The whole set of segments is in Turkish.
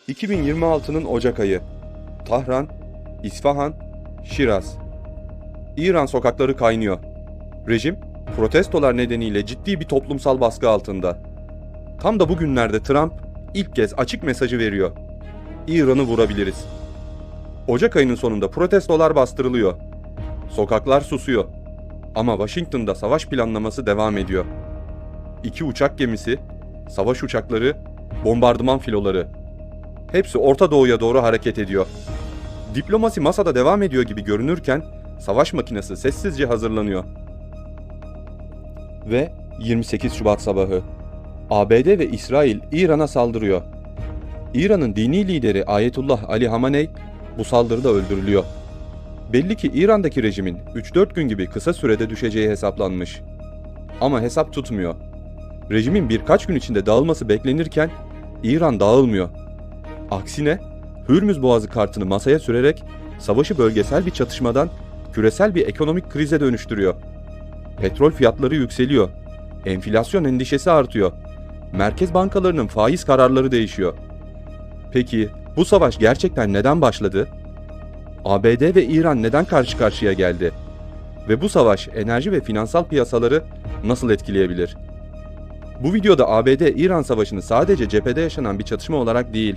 2026'nın Ocak ayı. Tahran, İsfahan, Şiraz. İran sokakları kaynıyor. Rejim, protestolar nedeniyle ciddi bir toplumsal baskı altında. Tam da bugünlerde Trump ilk kez açık mesajı veriyor. İran'ı vurabiliriz. Ocak ayının sonunda protestolar bastırılıyor. Sokaklar susuyor. Ama Washington'da savaş planlaması devam ediyor. 2 uçak gemisi, savaş uçakları, bombardıman filoları. Hepsi Orta Doğu'ya doğru hareket ediyor. Diplomasi masada devam ediyor gibi görünürken savaş makinesi sessizce hazırlanıyor. Ve 28 Şubat sabahı. ABD ve İsrail İran'a saldırıyor. İran'ın dini lideri Ayetullah Ali Hamenei bu saldırıda öldürülüyor. Belli ki İran'daki rejimin 3-4 gün gibi kısa sürede düşeceği hesaplanmış. Ama hesap tutmuyor. Rejimin birkaç gün içinde dağılması beklenirken İran dağılmıyor. Aksine Hürmüz Boğazı kartını masaya sürerek savaşı bölgesel bir çatışmadan küresel bir ekonomik krize dönüştürüyor. Petrol fiyatları yükseliyor. Enflasyon endişesi artıyor. Merkez bankalarının faiz kararları değişiyor. Peki bu savaş gerçekten neden başladı? ABD ve İran neden karşı karşıya geldi? Ve bu savaş enerji ve finansal piyasaları nasıl etkileyebilir? Bu videoda ABD-İran savaşını sadece cephede yaşanan bir çatışma olarak değil,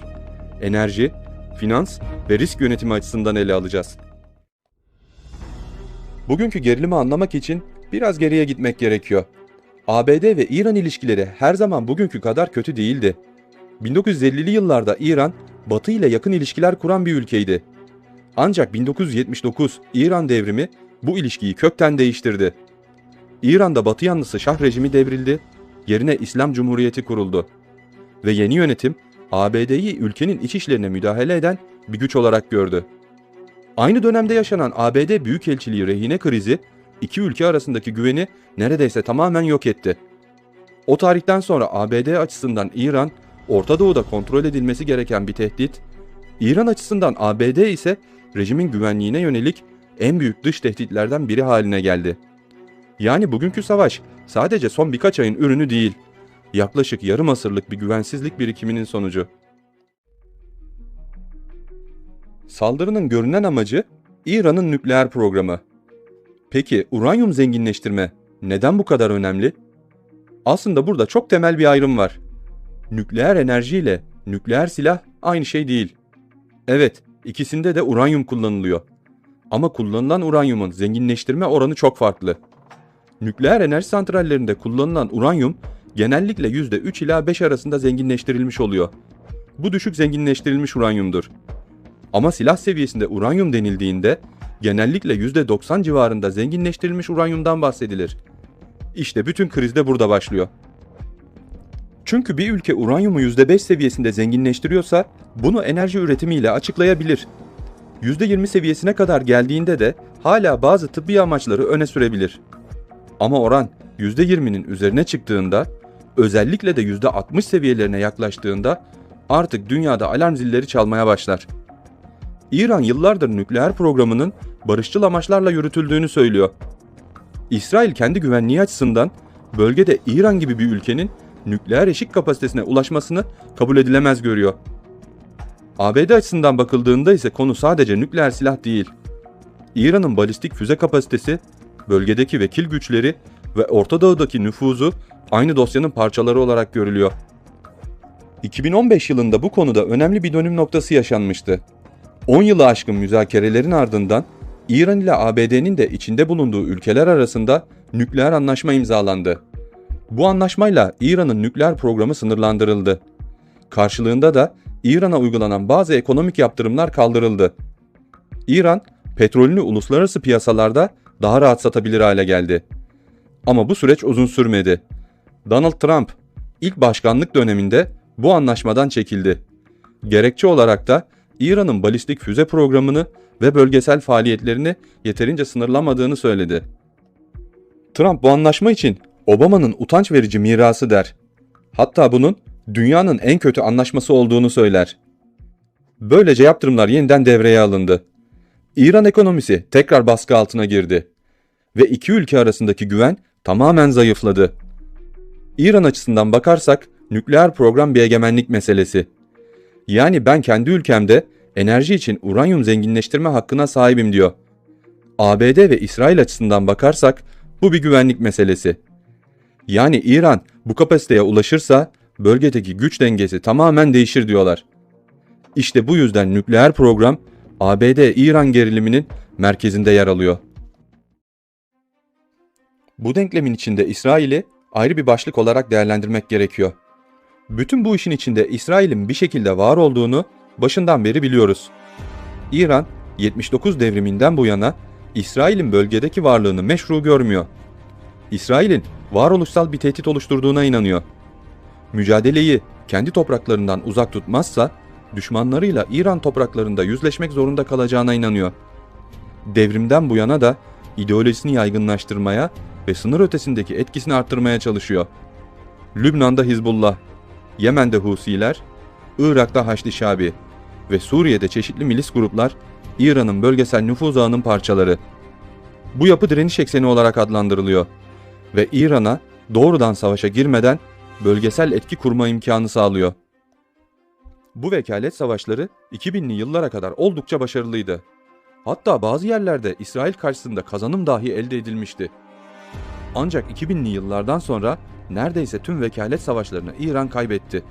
enerji, finans ve risk yönetimi açısından ele alacağız. Bugünkü gerilimi anlamak için biraz geriye gitmek gerekiyor. ABD ve İran ilişkileri her zaman bugünkü kadar kötü değildi. 1950'li yıllarda İran, Batı ile yakın ilişkiler kuran bir ülkeydi. Ancak 1979 İran devrimi bu ilişkiyi kökten değiştirdi. İran'da Batı yanlısı Şah rejimi devrildi, yerine İslam Cumhuriyeti kuruldu. Ve yeni yönetim ABD'yi ülkenin iç işlerine müdahale eden bir güç olarak gördü. Aynı dönemde yaşanan ABD Büyükelçiliği rehine krizi iki ülke arasındaki güveni neredeyse tamamen yok etti. O tarihten sonra ABD açısından İran, Orta Doğu'da kontrol edilmesi gereken bir tehdit, İran açısından ABD ise rejimin güvenliğine yönelik en büyük dış tehditlerden biri haline geldi. Yani bugünkü savaş sadece son birkaç ayın ürünü değil, yaklaşık yarım asırlık bir güvensizlik birikiminin sonucu. Saldırının görünen amacı İran'ın nükleer programı. Peki uranyum zenginleştirme neden bu kadar önemli? Aslında burada çok temel bir ayrım var. Nükleer enerji ile nükleer silah aynı şey değil. Evet, ikisinde de uranyum kullanılıyor. Ama kullanılan uranyumun zenginleştirme oranı çok farklı. Nükleer enerji santrallerinde kullanılan uranyum genellikle %3 ila 5 arasında zenginleştirilmiş oluyor. Bu düşük zenginleştirilmiş uranyumdur. Ama silah seviyesinde uranyum denildiğinde genellikle %90 civarında zenginleştirilmiş uranyumdan bahsedilir. İşte bütün kriz de burada başlıyor. Çünkü bir ülke uranyumu %5 seviyesinde zenginleştiriyorsa bunu enerji üretimiyle açıklayabilir. %20 seviyesine kadar geldiğinde de hala bazı tıbbi amaçları öne sürebilir. Ama oran %20'nin üzerine çıktığında, özellikle de %60 seviyelerine yaklaştığında artık dünyada alarm zilleri çalmaya başlar. İran yıllardır nükleer programının barışçıl amaçlarla yürütüldüğünü söylüyor. İsrail kendi güvenliği açısından bölgede İran gibi bir ülkenin nükleer eşik kapasitesine ulaşmasını kabul edilemez görüyor. ABD açısından bakıldığında ise konu sadece nükleer silah değil. İran'ın balistik füze kapasitesi, bölgedeki vekil güçleri ve Orta Doğu'daki nüfuzu aynı dosyanın parçaları olarak görülüyor. 2015 yılında bu konuda önemli bir dönüm noktası yaşanmıştı. 10 yılı aşkın müzakerelerin ardından İran ile ABD'nin de içinde bulunduğu ülkeler arasında nükleer anlaşma imzalandı. Bu anlaşmayla İran'ın nükleer programı sınırlandırıldı. Karşılığında da İran'a uygulanan bazı ekonomik yaptırımlar kaldırıldı. İran, petrolünü uluslararası piyasalarda daha rahat satabilir hale geldi. Ama bu süreç uzun sürmedi. Donald Trump ilk başkanlık döneminde bu anlaşmadan çekildi. Gerekçe olarak da İran'ın balistik füze programını ve bölgesel faaliyetlerini yeterince sınırlamadığını söyledi. Trump bu anlaşma için Obama'nın utanç verici mirası der. Hatta bunun dünyanın en kötü anlaşması olduğunu söyler. Böylece yaptırımlar yeniden devreye alındı. İran ekonomisi tekrar baskı altına girdi ve iki ülke arasındaki güven tamamen zayıfladı. İran açısından bakarsak nükleer program bir egemenlik meselesi. Yani ben kendi ülkemde enerji için uranyum zenginleştirme hakkına sahibim diyor. ABD ve İsrail açısından bakarsak bu bir güvenlik meselesi. Yani İran bu kapasiteye ulaşırsa bölgedeki güç dengesi tamamen değişir diyorlar. İşte bu yüzden nükleer program ABD-İran geriliminin merkezinde yer alıyor. Bu denklemin içinde İsrail'i ayrı bir başlık olarak değerlendirmek gerekiyor. Bütün bu işin içinde İsrail'in bir şekilde var olduğunu başından beri biliyoruz. İran, 79 devriminden bu yana İsrail'in bölgedeki varlığını meşru görmüyor. İsrail'in varoluşsal bir tehdit oluşturduğuna inanıyor. Mücadeleyi kendi topraklarından uzak tutmazsa düşmanlarıyla İran topraklarında yüzleşmek zorunda kalacağına inanıyor. Devrimden bu yana da ideolojisini yaygınlaştırmaya ve sınır ötesindeki etkisini arttırmaya çalışıyor. Lübnan'da Hizbullah, Yemen'de Husiler, Irak'ta Haçlı Şabi ve Suriye'de çeşitli milis gruplar İran'ın bölgesel nüfuz ağının parçaları. Bu yapı direniş ekseni olarak adlandırılıyor ve İran'a doğrudan savaşa girmeden bölgesel etki kurma imkanı sağlıyor. Bu vekalet savaşları 2000'li yıllara kadar oldukça başarılıydı. Hatta bazı yerlerde İsrail karşısında kazanım dahi elde edilmişti. Ancak 2000'li yıllardan sonra neredeyse tüm vekalet savaşlarını İran kaybetti.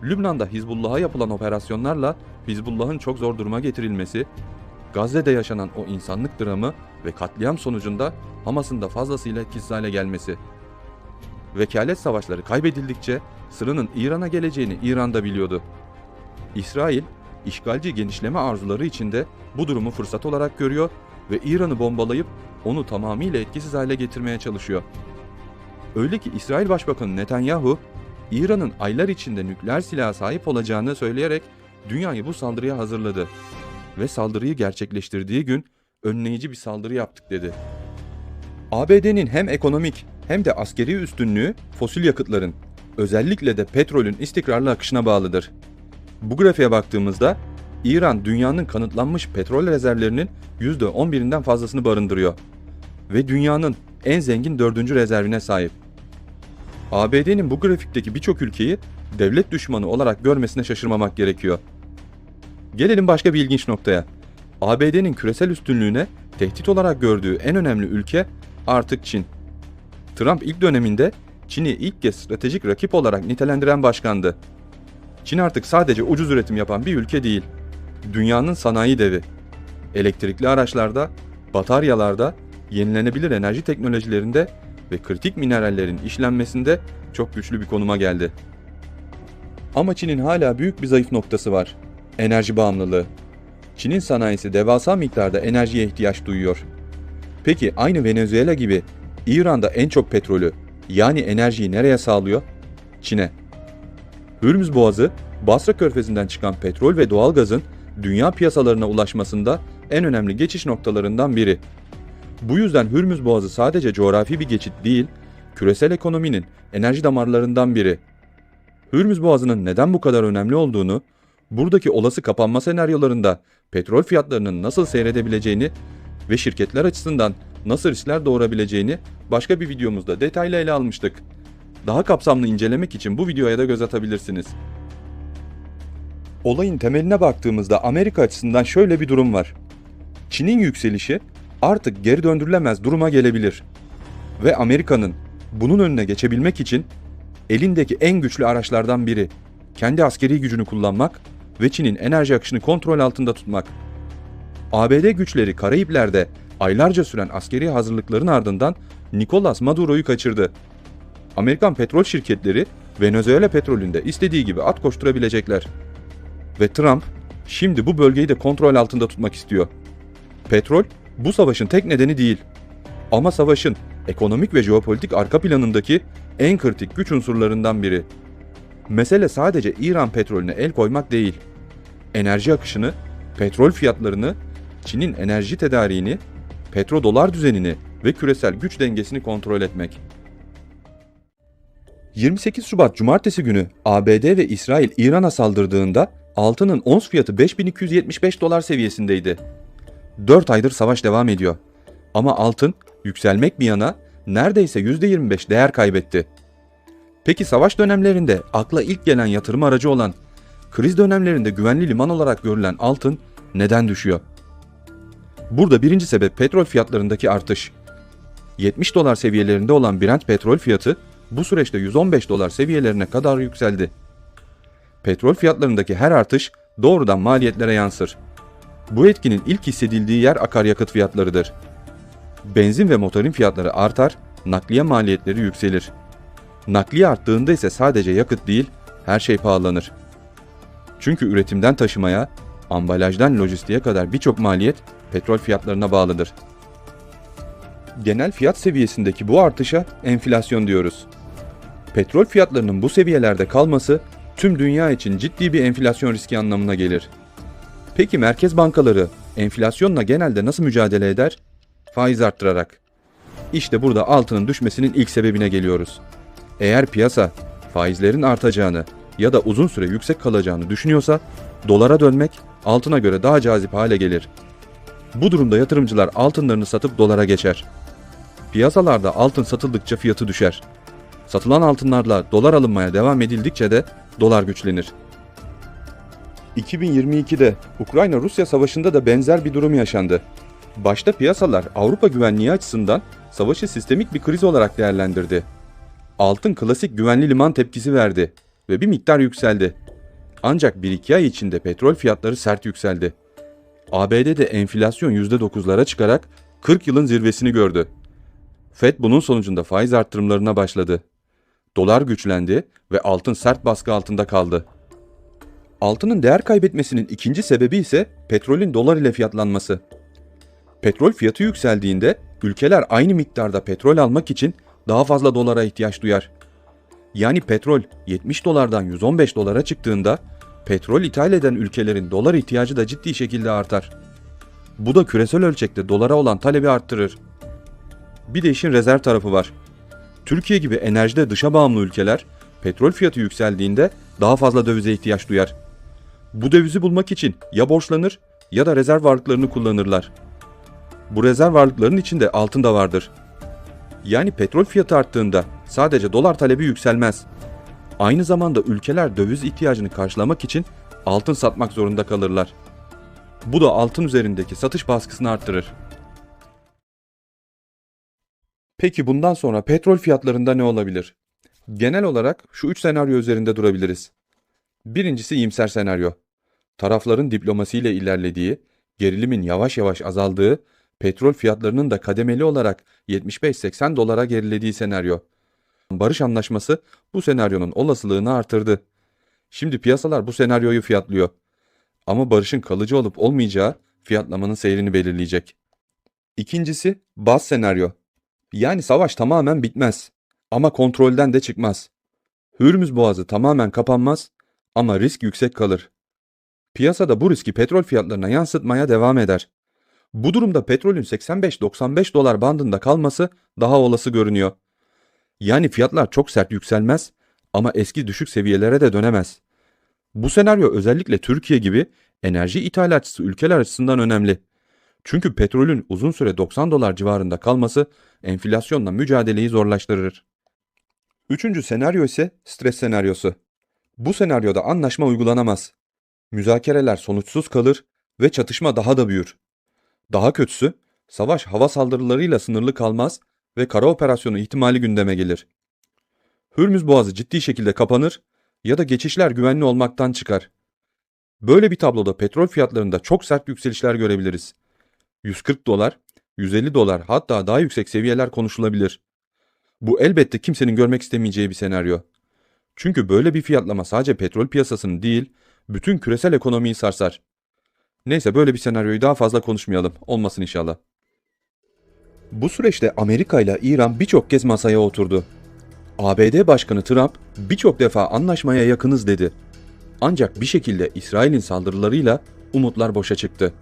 Lübnan'da Hizbullah'a yapılan operasyonlarla Hizbullah'ın çok zor duruma getirilmesi, Gazze'de yaşanan o insanlık dramı ve katliam sonucunda Hamas'ın da fazlasıyla etkisiz hale gelmesi. Vekalet savaşları kaybedildikçe sıranın İran'a geleceğini İran da biliyordu. İsrail, işgalci genişleme arzuları içinde bu durumu fırsat olarak görüyor ve İran'ı bombalayıp onu tamamıyla etkisiz hale getirmeye çalışıyor. Öyle ki İsrail Başbakanı Netanyahu, İran'ın aylar içinde nükleer silaha sahip olacağını söyleyerek dünyayı bu saldırıya hazırladı. Ve saldırıyı gerçekleştirdiği gün önleyici bir saldırı yaptık dedi. ABD'nin hem ekonomik hem de askeri üstünlüğü fosil yakıtların, özellikle de petrolün istikrarlı akışına bağlıdır. Bu grafiğe baktığımızda İran dünyanın kanıtlanmış petrol rezervlerinin %11'inden fazlasını barındırıyor ve dünyanın en zengin 4. rezervine sahip. ABD'nin bu grafikteki birçok ülkeyi devlet düşmanı olarak görmesine şaşırmamak gerekiyor. Gelelim başka bir ilginç noktaya. ABD'nin küresel üstünlüğüne tehdit olarak gördüğü en önemli ülke artık Çin. Trump ilk döneminde Çin'i ilk kez stratejik rakip olarak nitelendiren başkandı. Çin artık sadece ucuz üretim yapan bir ülke değil. Dünyanın sanayi devi. Elektrikli araçlarda, bataryalarda, yenilenebilir enerji teknolojilerinde ve kritik minerallerin işlenmesinde çok güçlü bir konuma geldi. Ama Çin'in hala büyük bir zayıf noktası var. Enerji bağımlılığı. Çin'in sanayisi devasa miktarda enerjiye ihtiyaç duyuyor. Peki aynı Venezuela gibi İran'da en çok petrolü, yani enerjiyi nereye sağlıyor? Çin'e. Hürmüz Boğazı, Basra Körfezi'nden çıkan petrol ve doğalgazın dünya piyasalarına ulaşmasında en önemli geçiş noktalarından biri. Bu yüzden Hürmüz Boğazı sadece coğrafi bir geçit değil, küresel ekonominin enerji damarlarından biri. Hürmüz Boğazı'nın neden bu kadar önemli olduğunu, buradaki olası kapanma senaryolarında petrol fiyatlarının nasıl seyredebileceğini ve şirketler açısından nasıl riskler doğurabileceğini başka bir videomuzda detaylı ele almıştık. Daha kapsamlı incelemek için bu videoya da göz atabilirsiniz. Olayın temeline baktığımızda Amerika açısından şöyle bir durum var. Çin'in yükselişi artık geri döndürülemez duruma gelebilir. Ve Amerika'nın bunun önüne geçebilmek için elindeki en güçlü araçlardan biri kendi askeri gücünü kullanmak ve Çin'in enerji akışını kontrol altında tutmak. ABD güçleri Karayipler'de aylarca süren askeri hazırlıkların ardından Nicolas Maduro'yu kaçırdı. Amerikan petrol şirketleri Venezuela petrolünde istediği gibi at koşturabilecekler. Ve Trump şimdi bu bölgeyi de kontrol altında tutmak istiyor. Petrol bu savaşın tek nedeni değil. Ama savaşın ekonomik ve jeopolitik arka planındaki en kritik güç unsurlarından biri. Mesele sadece İran petrolüne el koymak değil. Enerji akışını, petrol fiyatlarını, Çin'in enerji tedariğini, petrodolar düzenini ve küresel güç dengesini kontrol etmek. 28 Şubat Cumartesi günü ABD ve İsrail İran'a saldırdığında altının ons fiyatı $5275 seviyesindeydi. 4 aydır savaş devam ediyor. Ama altın yükselmek bir yana neredeyse %25 değer kaybetti. Peki savaş dönemlerinde akla ilk gelen yatırım aracı olan kriz dönemlerinde güvenli liman olarak görülen altın neden düşüyor? Burada birinci sebep petrol fiyatlarındaki artış. 70 dolar seviyelerinde olan Brent petrol fiyatı bu süreçte 115 dolar seviyelerine kadar yükseldi. Petrol fiyatlarındaki her artış doğrudan maliyetlere yansır. Bu etkinin ilk hissedildiği yer akaryakıt fiyatlarıdır. Benzin ve motorin fiyatları artar, nakliye maliyetleri yükselir. Nakliye arttığında ise sadece yakıt değil, her şey pahalanır. Çünkü üretimden taşımaya, ambalajdan lojistiğe kadar birçok maliyet petrol fiyatlarına bağlıdır. Genel fiyat seviyesindeki bu artışa enflasyon diyoruz. Petrol fiyatlarının bu seviyelerde kalması tüm dünya için ciddi bir enflasyon riski anlamına gelir. Peki merkez bankaları enflasyonla genelde nasıl mücadele eder? Faiz arttırarak. İşte burada altının düşmesinin ilk sebebine geliyoruz. Eğer piyasa faizlerin artacağını ya da uzun süre yüksek kalacağını düşünüyorsa dolara dönmek altına göre daha cazip hale gelir. Bu durumda yatırımcılar altınlarını satıp dolara geçer. Piyasalarda altın satıldıkça fiyatı düşer. Satılan altınlarla dolar alınmaya devam edildikçe de dolar güçlenir. 2022'de Ukrayna-Rusya savaşında da benzer bir durum yaşandı. Başta piyasalar Avrupa güvenliği açısından savaşı sistemik bir kriz olarak değerlendirdi. Altın klasik güvenli liman tepkisi verdi ve bir miktar yükseldi. Ancak 1-2 ay içinde petrol fiyatları sert yükseldi. ABD'de enflasyon %9'lara çıkarak 40 yılın zirvesini gördü. Fed bunun sonucunda faiz arttırımlarına başladı. Dolar güçlendi ve altın sert baskı altında kaldı. Altının değer kaybetmesinin ikinci sebebi ise petrolün dolar ile fiyatlanması. Petrol fiyatı yükseldiğinde ülkeler aynı miktarda petrol almak için daha fazla dolara ihtiyaç duyar. Yani petrol 70 dolardan 115 dolara çıktığında petrol ithal eden ülkelerin dolar ihtiyacı da ciddi şekilde artar. Bu da küresel ölçekte dolara olan talebi arttırır. Bir de işin rezerv tarafı var. Türkiye gibi enerjide dışa bağımlı ülkeler petrol fiyatı yükseldiğinde daha fazla dövize ihtiyaç duyar. Bu dövizi bulmak için ya borçlanır ya da rezerv varlıklarını kullanırlar. Bu rezerv varlıkların içinde altın da vardır. Yani petrol fiyatı arttığında sadece dolar talebi yükselmez. Aynı zamanda ülkeler döviz ihtiyacını karşılamak için altın satmak zorunda kalırlar. Bu da altın üzerindeki satış baskısını arttırır. Peki bundan sonra petrol fiyatlarında ne olabilir? Genel olarak şu 3 senaryo üzerinde durabiliriz. Birincisi iyimser senaryo. Tarafların diplomasiyle ilerlediği, gerilimin yavaş yavaş azaldığı, petrol fiyatlarının da kademeli olarak 75-80 dolara gerilediği senaryo. Barış anlaşması bu senaryonun olasılığını artırdı. Şimdi piyasalar bu senaryoyu fiyatlıyor. Ama barışın kalıcı olup olmayacağı fiyatlamanın seyrini belirleyecek. İkincisi baz senaryo. Yani savaş tamamen bitmez ama kontrolden de çıkmaz. Hürmüz Boğazı tamamen kapanmaz ama risk yüksek kalır. Piyasada bu riski petrol fiyatlarına yansıtmaya devam eder. Bu durumda petrolün 85-95 dolar bandında kalması daha olası görünüyor. Yani fiyatlar çok sert yükselmez ama eski düşük seviyelere de dönemez. Bu senaryo özellikle Türkiye gibi enerji ithalatçısı ülkeler açısından önemli. Çünkü petrolün uzun süre 90 dolar civarında kalması enflasyonla mücadeleyi zorlaştırır. Üçüncü senaryo ise stres senaryosu. Bu senaryoda anlaşma uygulanamaz. Müzakereler sonuçsuz kalır ve çatışma daha da büyür. Daha kötüsü, savaş hava saldırılarıyla sınırlı kalmaz ve kara operasyonu ihtimali gündeme gelir. Hürmüz Boğazı ciddi şekilde kapanır ya da geçişler güvenli olmaktan çıkar. Böyle bir tabloda petrol fiyatlarında çok sert yükselişler görebiliriz. 140 dolar, 150 dolar hatta daha yüksek seviyeler konuşulabilir. Bu elbette kimsenin görmek istemeyeceği bir senaryo. Çünkü böyle bir fiyatlama sadece petrol piyasasını değil, bütün küresel ekonomiyi sarsar. Neyse böyle bir senaryoyu daha fazla konuşmayalım. Olmasın inşallah. Bu süreçte Amerika ile İran birçok kez masaya oturdu. ABD Başkanı Trump birçok defa anlaşmaya yakınız dedi. Ancak bir şekilde İsrail'in saldırılarıyla umutlar boşa çıktı.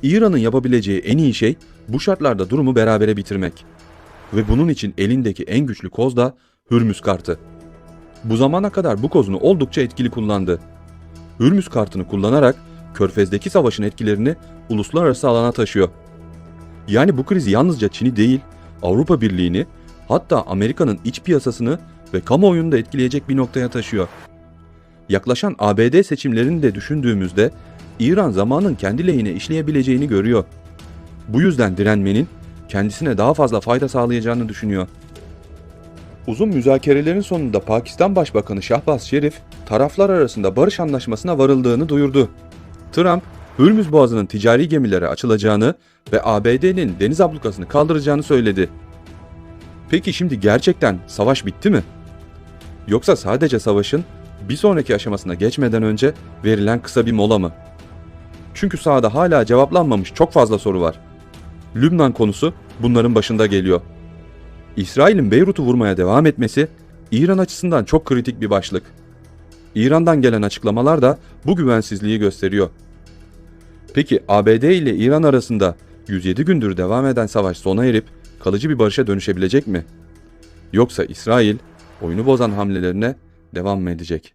İran'ın yapabileceği en iyi şey bu şartlarda durumu berabere bitirmek. Ve bunun için elindeki en güçlü koz da Hürmüz kartı. Bu zamana kadar bu kozunu oldukça etkili kullandı. Hürmüz kartını kullanarak Körfez'deki savaşın etkilerini uluslararası alana taşıyor. Yani bu kriz yalnızca Çin'i değil, Avrupa Birliği'ni, hatta Amerika'nın iç piyasasını ve kamuoyunu da etkileyecek bir noktaya taşıyor. Yaklaşan ABD seçimlerini de düşündüğümüzde İran zamanın kendi lehine işleyebileceğini görüyor. Bu yüzden direnmenin kendisine daha fazla fayda sağlayacağını düşünüyor. Uzun müzakerelerin sonunda Pakistan Başbakanı Şahbaz Şerif, taraflar arasında barış anlaşmasına varıldığını duyurdu. Trump, Hürmüz Boğazı'nın ticari gemilere açılacağını ve ABD'nin deniz ablukasını kaldıracağını söyledi. Peki şimdi gerçekten savaş bitti mi? Yoksa sadece savaşın bir sonraki aşamasına geçmeden önce verilen kısa bir mola mı? Çünkü sahada hala cevaplanmamış çok fazla soru var. Lübnan konusu bunların başında geliyor. İsrail'in Beyrut'u vurmaya devam etmesi İran açısından çok kritik bir başlık. İran'dan gelen açıklamalar da bu güvensizliği gösteriyor. Peki ABD ile İran arasında 107 gündür devam eden savaş sona erip kalıcı bir barışa dönüşebilecek mi? Yoksa İsrail oyunu bozan hamlelerine devam mı edecek?